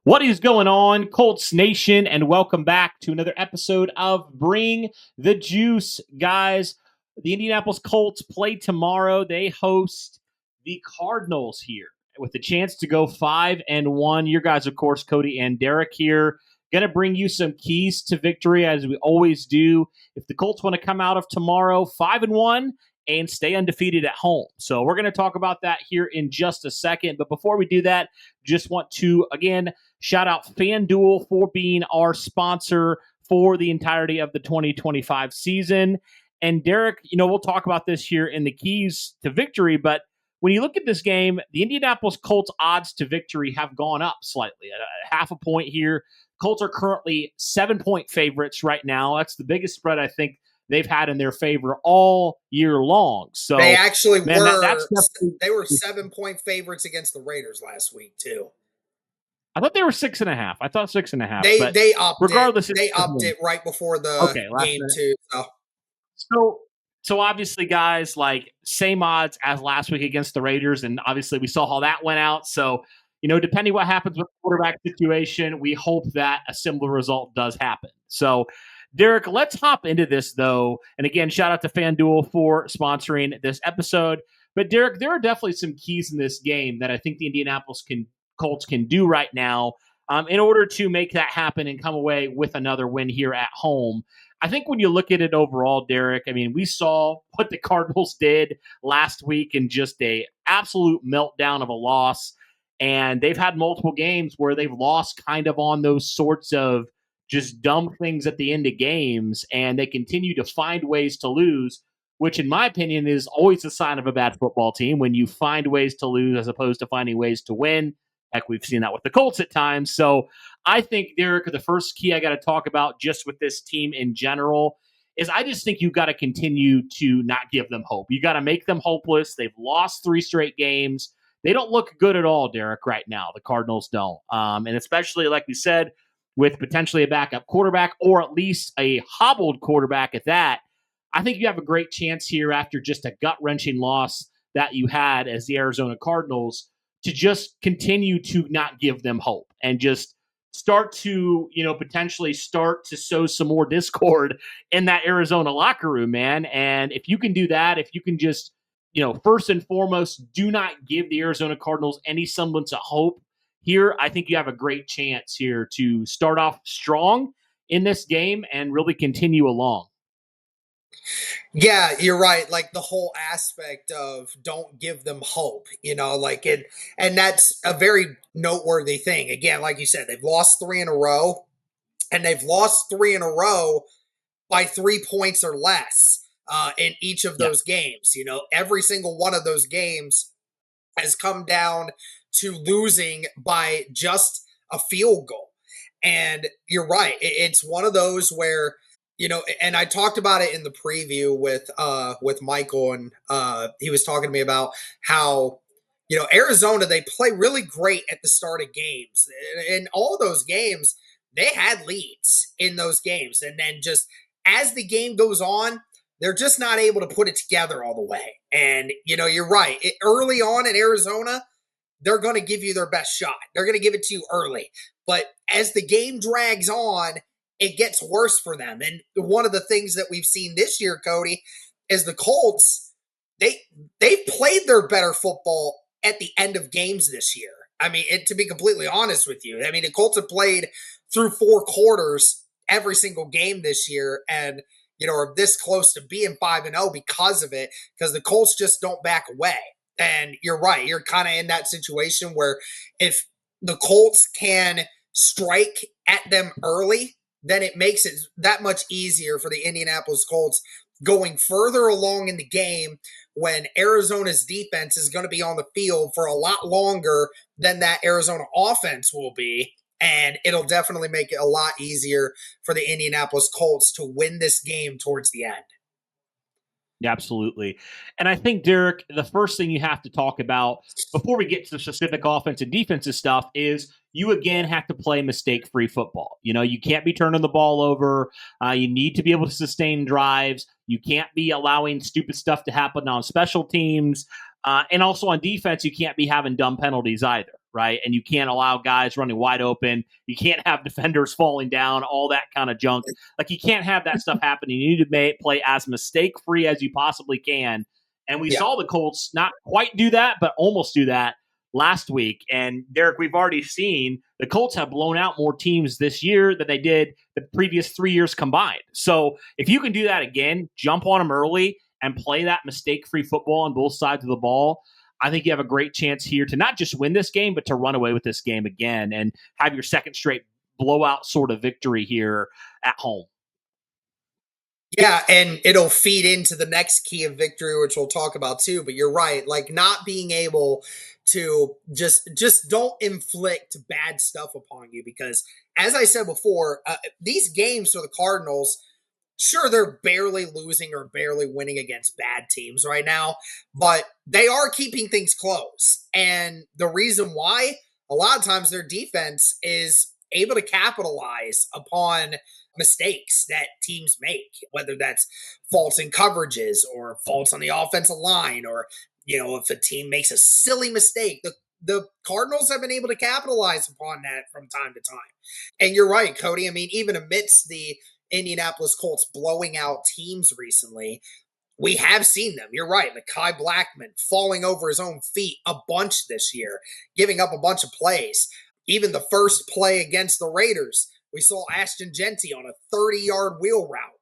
What is going on, Colts Nation, and welcome back to another episode of Bring the Juice. Guys, the Indianapolis Colts play tomorrow. They host the Cardinals here with a chance to go 5-1. Your guys, of course, Cody and Derek here, going to bring you some keys to victory, as we always do. If the Colts want to come out of tomorrow 5-1 and stay undefeated at home. So we're going to talk about that here in just a second. But before we do that, just want to, again, shout out FanDuel for being our sponsor for the entirety of the 2025 season. And Derek, we'll talk about this here in the keys to victory, but when you look at this game, the Indianapolis Colts odds to victory have gone up slightly, at a half a point here. Colts are currently 7-point favorites right now. That's the biggest spread I think they've had in their favor all year long. So they actually they were 7-point favorites against the Raiders last week too. I thought they were 6.5. I thought 6.5. They upped regardless, they upped it right before the game too. So obviously, guys, like same odds as last week against the Raiders, and obviously we saw how that went out. So depending what happens with the quarterback situation, we hope that a similar result does happen. So, Derek, let's hop into this, though. And again, shout out to FanDuel for sponsoring this episode. But, Derek, there are definitely some keys in this game that I think the Indianapolis Colts can do right now in order to make that happen and come away with another win here at home. I think when you look at it overall, Derek, I mean, we saw what the Cardinals did last week in just a absolute meltdown of a loss. And they've had multiple games where they've lost kind of on those sorts of just dumb things at the end of games, and they continue to find ways to lose, which in my opinion is always a sign of a bad football team when you find ways to lose as opposed to finding ways to win. Heck, we've seen that with the Colts at times. So I think, Derek, the first key I got to talk about just with this team in general is I just think you've got to continue to not give them hope. You got to make them hopeless. They've lost 3 straight games. They don't look good at all, Derek, right now. The Cardinals don't. And especially, like we said, with potentially a backup quarterback or at least a hobbled quarterback at that, I think you have a great chance here after just a gut-wrenching loss that you had as the Arizona Cardinals to just continue to not give them hope and just start to, potentially start to sow some more discord in that Arizona locker room, man. And if you can do that, if you can just, first and foremost, do not give the Arizona Cardinals any semblance of hope here, I think you have a great chance here to start off strong in this game and really continue along. Yeah, you're right. Like the whole aspect of don't give them hope, and that's a very noteworthy thing. Again, like you said, they've lost 3 in a row, and they've lost 3 in a row by 3 points or less in each of those games. Every single one of those games has come down to losing by just a field goal. And you're right. It's one of those where, and I talked about it in the preview with Michael, and he was talking to me about how, Arizona, they play really great at the start of games. In all those games, they had leads in those games. And then just as the game goes on, they're just not able to put it together all the way. And, you're right. Early on in Arizona, they're going to give you their best shot. They're going to give it to you early. But as the game drags on, it gets worse for them. And one of the things that we've seen this year, Cody, is the Colts, they've played their better football at the end of games this year. I mean, to be completely honest with you, I mean, the Colts have played through 4 quarters every single game this year and, are this close to being 5-0 because of it, because the Colts just don't back away. And you're right. You're kind of in that situation where if the Colts can strike at them early, then it makes it that much easier for the Indianapolis Colts going further along in the game when Arizona's defense is going to be on the field for a lot longer than that Arizona offense will be. And it'll definitely make it a lot easier for the Indianapolis Colts to win this game towards the end. Yeah, absolutely. And I think, Derek, the first thing you have to talk about before we get to the specific offense and defensive stuff is you, again, have to play mistake-free football. You can't be turning the ball over. You need to be able to sustain drives. You can't be allowing stupid stuff to happen on special teams. And also on defense, you can't be having dumb penalties either. right? And you can't allow guys running wide open. You can't have defenders falling down, all that kind of junk. Like, you can't have that stuff happening. You need to play as mistake-free as you possibly can. And we Yeah. saw the Colts not quite do that, but almost do that last week. And Derek, we've already seen the Colts have blown out more teams this year than they did the previous 3 years combined. So if you can do that again, jump on them early and play that mistake-free football on both sides of the ball, I think you have a great chance here to not just win this game, but to run away with this game again and have your second straight blowout sort of victory here at home. Yeah, and it'll feed into the next key of victory, which we'll talk about too. But you're right, like not being able to just don't inflict bad stuff upon you, because as I said before, these games for the Cardinals, sure, they're barely losing or barely winning against bad teams right now, but they are keeping things close. And the reason why, a lot of times their defense is able to capitalize upon mistakes that teams make, whether that's faults in coverages or faults on the offensive line, or, if a team makes a silly mistake, the Cardinals have been able to capitalize upon that from time to time. And you're right, Cody. I mean, even amidst the Indianapolis Colts blowing out teams recently, we have seen them. You're right. Mekhi Blackman falling over his own feet a bunch this year, giving up a bunch of plays. Even the first play against the Raiders, we saw Ashton Genty on a 30-yard wheel route.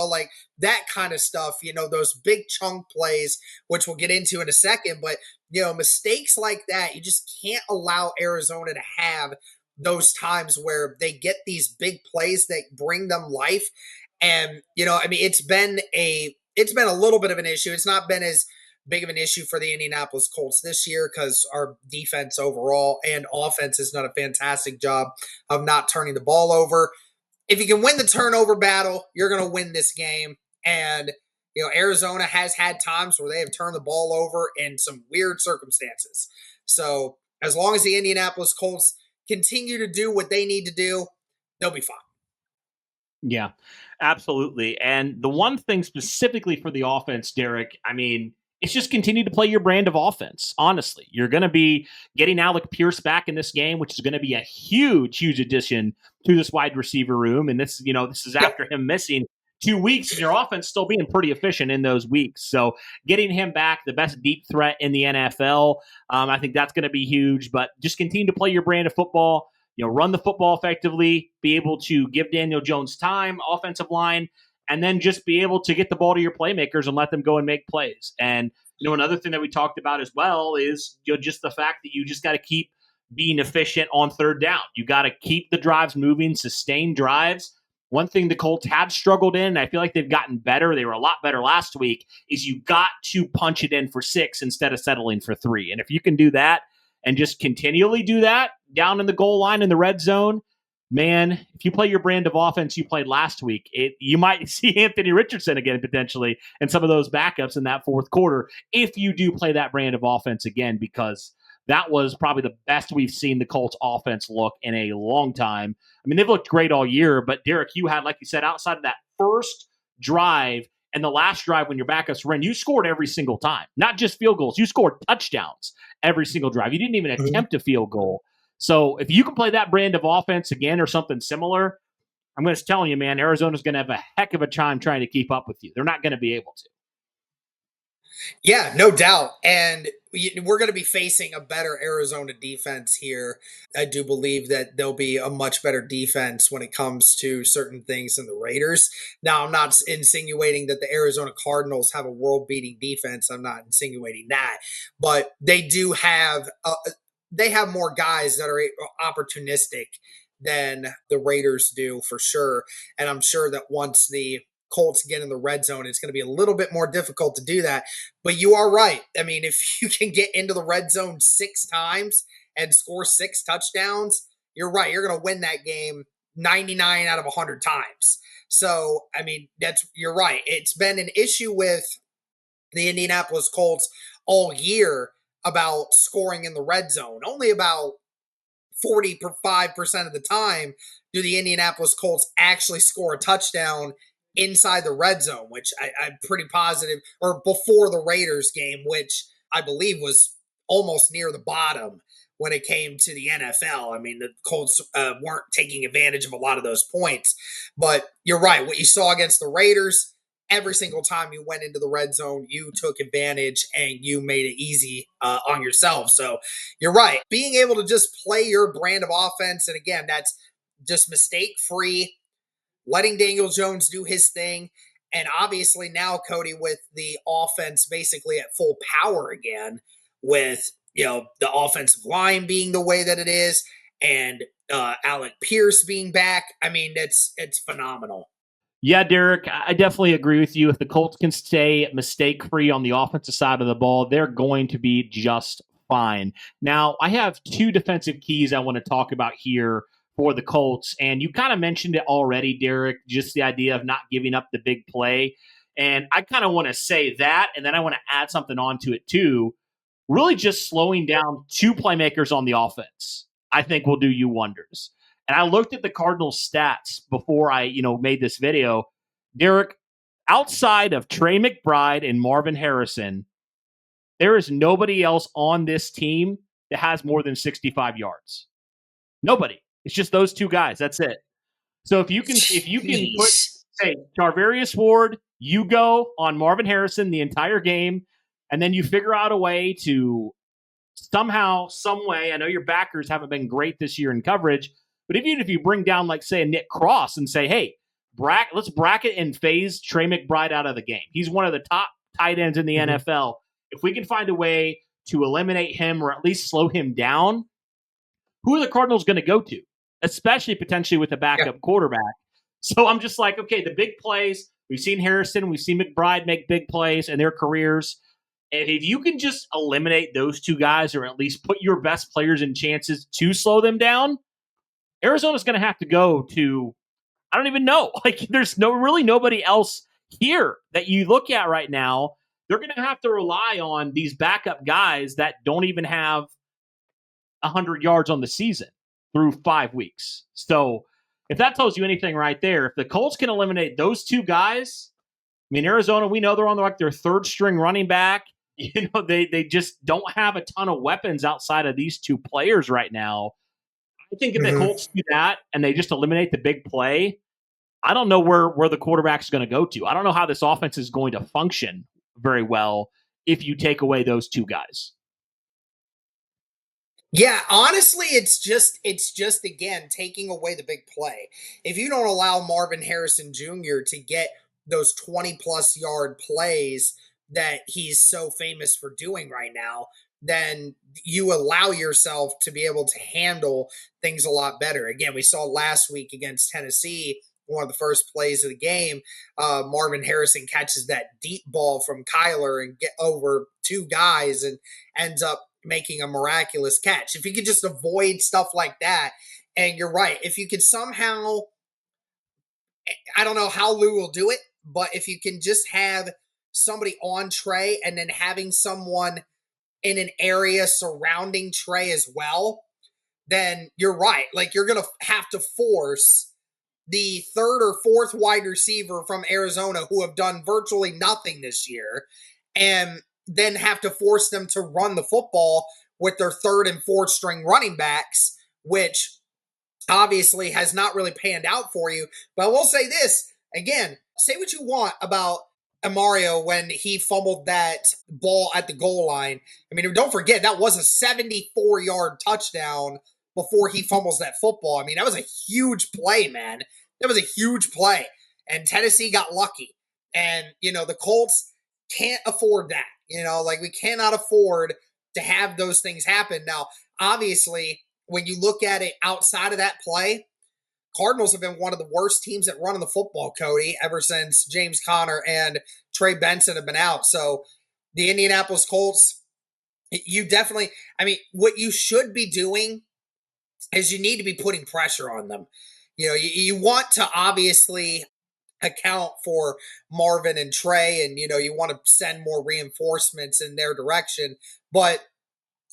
Like that kind of stuff, those big chunk plays, which we'll get into in a second. But, mistakes like that, you just can't allow Arizona to have those times where they get these big plays that bring them life. And, I mean, it's been a little bit of an issue. It's not been as big of an issue for the Indianapolis Colts this year because our defense overall and offense has done a fantastic job of not turning the ball over. If you can win the turnover battle, you're going to win this game. And, Arizona has had times where they have turned the ball over in some weird circumstances. So as long as the Indianapolis Colts continue to do what they need to do, they'll be fine. Yeah, absolutely. And the one thing specifically for the offense, Derek, I mean, it's just continue to play your brand of offense. Honestly, you're going to be getting Alec Pierce back in this game, which is going to be a huge, huge addition to this wide receiver room. And this is after him missing 2 weeks, and your offense still being pretty efficient in those weeks. So getting him back, the best deep threat in the NFL, I think that's going to be huge. But just continue to play your brand of football. Run the football effectively, be able to give Daniel Jones time, offensive line, and then just be able to get the ball to your playmakers and let them go and make plays. And, another thing that we talked about as well is just the fact that you just got to keep being efficient on third down. You got to keep the drives moving, sustain drives. One thing the Colts had struggled in, and I feel like they've gotten better, they were a lot better last week, is you got to punch it in for 6 instead of settling for 3. And if you can do that and just continually do that down in the goal line in the red zone, man, if you play your brand of offense you played last week, you might see Anthony Richardson again potentially and some of those backups in that fourth quarter if you do play that brand of offense again, because that was probably the best we've seen the Colts offense look in a long time. I mean, they've looked great all year, but Derek, you had, like you said, outside of that first drive and the last drive when your backups ran, you scored every single time. Not just field goals. You scored touchdowns every single drive. You didn't even attempt a field goal. So if you can play that brand of offense again or something similar, I'm just telling you, man, Arizona's going to have a heck of a time trying to keep up with you. They're not going to be able to. Yeah, no doubt. And we're going to be facing a better Arizona defense here. I do believe that there'll be a much better defense when it comes to certain things than the Raiders. Now, I'm not insinuating that the Arizona Cardinals have a world-beating defense. I'm not insinuating that. But they do have more guys that are opportunistic than the Raiders do, for sure. And I'm sure that once the Colts get in the red zone, it's going to be a little bit more difficult to do that. But you are right. I mean, if you can get into the red zone 6 times and score 6 touchdowns, you're right. You're going to win that game 99 out of 100 times. So, I mean, you're right. It's been an issue with the Indianapolis Colts all year about scoring in the red zone. Only about 45% of the time do the Indianapolis Colts actually score a touchdown inside the red zone, which I'm pretty positive, or before the Raiders game, which I believe was almost near the bottom, when it came to the NFL. I mean, the Colts weren't taking advantage of a lot of those points. But you're right. What you saw against the Raiders, every single time you went into the red zone, you took advantage and you made it easy on yourself. So you're right. Being able to just play your brand of offense, and again, that's just mistake free, letting Daniel Jones do his thing. And obviously now, Cody, with the offense basically at full power again, with the offensive line being the way that it is, and Alec Pierce being back. I mean, it's phenomenal. Yeah, Derek, I definitely agree with you. If the Colts can stay mistake-free on the offensive side of the ball, they're going to be just fine. Now, I have two defensive keys I want to talk about here for the Colts, and you kind of mentioned it already, Derek, just the idea of not giving up the big play. And I kind of want to say that, and then I want to add something onto it too. Really just slowing down two playmakers on the offense, I think will do you wonders. And I looked at the Cardinals stats before I, made this video. Derek, outside of Trey McBride and Marvin Harrison, there is nobody else on this team that has more than 65 yards. Nobody. It's just those two guys. That's it. So if you can put, say, Charvarius Ward, you go on Marvin Harrison the entire game, and then you figure out a way to somehow, some way, I know your backers haven't been great this year in coverage, but even if you bring down, like, say, a Nick Cross and say, hey, let's bracket and phase Trey McBride out of the game. He's one of the top tight ends in the NFL. If we can find a way to eliminate him or at least slow him down, who are the Cardinals going to go to? Especially potentially with a backup quarterback. So I'm just like, okay, the big plays, we've seen Harrison, we've seen McBride make big plays in their careers. And if you can just eliminate those two guys or at least put your best players in chances to slow them down, Arizona's going to have to go to, I don't even know. Like, there's really nobody else here that you look at right now. They're going to have to rely on these backup guys that don't even have 100 yards on the season through 5 weeks. So if that tells you anything right there, if the Colts can eliminate those two guys, I mean, Arizona, we know they're on their third string running back. They just don't have a ton of weapons outside of these two players right now. I think if the Colts do that and they just eliminate the big play, I don't know where the quarterback's going to go to. I don't know how this offense is going to function very well if you take away those two guys. Yeah, honestly, it's just again taking away the big play. If you don't allow Marvin Harrison Jr. to get those 20+ yard plays that he's so famous for doing right now, then you allow yourself to be able to handle things a lot better. Again, we saw last week against Tennessee, one of the first plays of the game, Marvin Harrison catches that deep ball from Kyler and get over two guys and ends up making a miraculous catch. If you could just avoid stuff like that, and you're right, if you could somehow, I don't know how Lou will do it, but if you can just have somebody on Trey and then having someone in an area surrounding Trey as well, then you're right. Like, you're going to have to force the third or fourth wide receiver from Arizona, who have done virtually nothing this year, and then have to force them to run the football with their third and fourth string running backs, which obviously has not really panned out for you. But I will say this, again, say what you want about Amario when he fumbled that ball at the goal line. I mean, don't forget, that was a 74-yard touchdown before he fumbles that football. I mean, that was a huge play, man. That was a huge play. And Tennessee got lucky. And, the Colts can't afford that. We cannot afford to have those things happen. Now, obviously, when you look at it outside of that play, Cardinals have been one of the worst teams at running the football, Cody, ever since James Conner and Trey Benson have been out. So the Indianapolis Colts, you definitely, what you should be doing is you need to be putting pressure on them. You want to obviously account for Marvin and Trey, and you want to send more reinforcements in their direction, but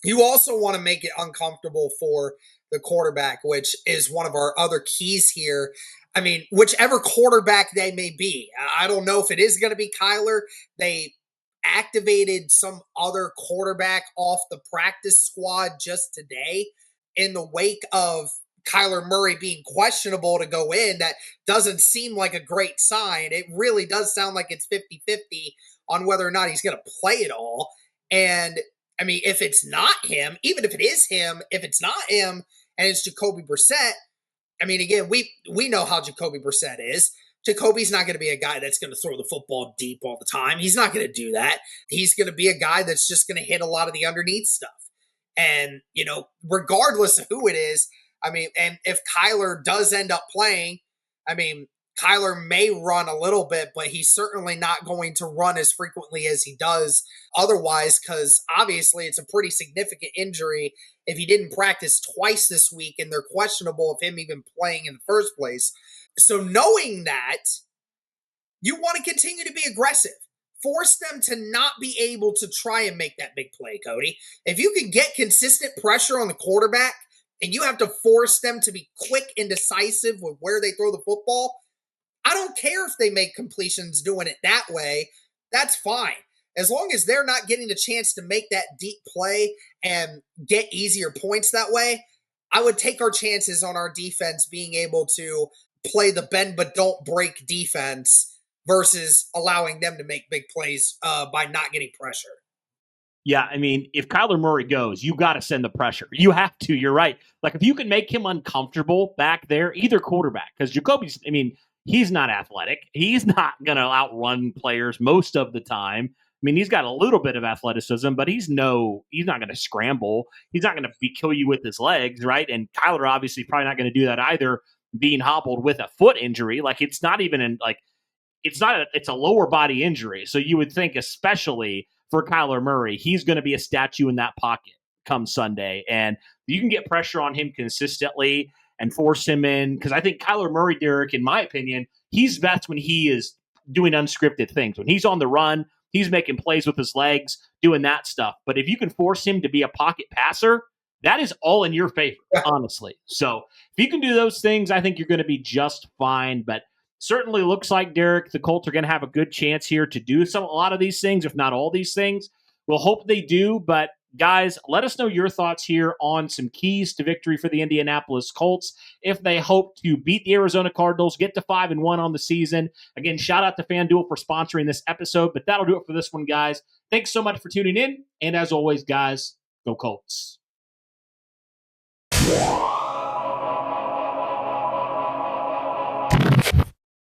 you also want to make it uncomfortable for the quarterback, which is one of our other keys here. I mean, whichever quarterback they may be, I don't know if it is going to be Kyler. They activated some other quarterback off the practice squad just today in the wake of Kyler Murray being questionable to go in, that doesn't seem like a great sign. It really does sound like it's 50-50 on whether or not he's going to play it all. And I mean, if it's not him, even if it is him, if it's not him and it's Jacoby Brissett, I mean, again, we know how Jacoby Brissett is. Jacoby's not going to be a guy that's going to throw the football deep all the time. He's not going to do that. He's going to be a guy that's just going to hit a lot of the underneath stuff. And, regardless of who it is, I mean, and if Kyler does end up playing, I mean, Kyler may run a little bit, but he's certainly not going to run as frequently as he does otherwise, because obviously it's a pretty significant injury if he didn't practice twice this week and they're questionable of him even playing in the first place. So knowing that, you want to continue to be aggressive. Force them to not be able to try and make that big play, Cody. If you can get consistent pressure on the quarterback and you have to force them to be quick and decisive with where they throw the football, I don't care if they make completions doing it that way. That's fine. As long as they're not getting the chance to make that deep play and get easier points that way, I would take our chances on our defense being able to play the bend but don't break defense versus allowing them to make big plays by not getting pressure. Yeah, I mean, if Kyler Murray goes, you got to send the pressure. You have to. You're right. Like, if you can make him uncomfortable back there, either quarterback, because Jacoby's, I mean, he's not athletic. He's not going to outrun players most of the time. I mean, he's got a little bit of athleticism, but he's not going to scramble. He's not going to kill you with his legs, right? And Kyler obviously probably not going to do that either, being hobbled with a foot injury. Like, it's not even it's a lower body injury. So you would think, especially for Kyler Murray, he's going to be a statue in that pocket come Sunday. And you can get pressure on him consistently and force him in. Because I think Kyler Murray, Derek, in my opinion, he's best when he is doing unscripted things. When he's on the run, he's making plays with his legs, doing that stuff. But if you can force him to be a pocket passer, that is all in your favor, honestly. So if you can do those things, I think you're going to be just fine. But certainly looks like, Derek, the Colts are going to have a good chance here to do a lot of these things, if not all these things. We'll hope they do. But guys, let us know your thoughts here on some keys to victory for the Indianapolis Colts if they hope to beat the Arizona Cardinals, get to 5-1 on the season. Again, shout out to FanDuel for sponsoring this episode, but that'll do it for this one, guys. Thanks so much for tuning in. And as always, guys, go Colts.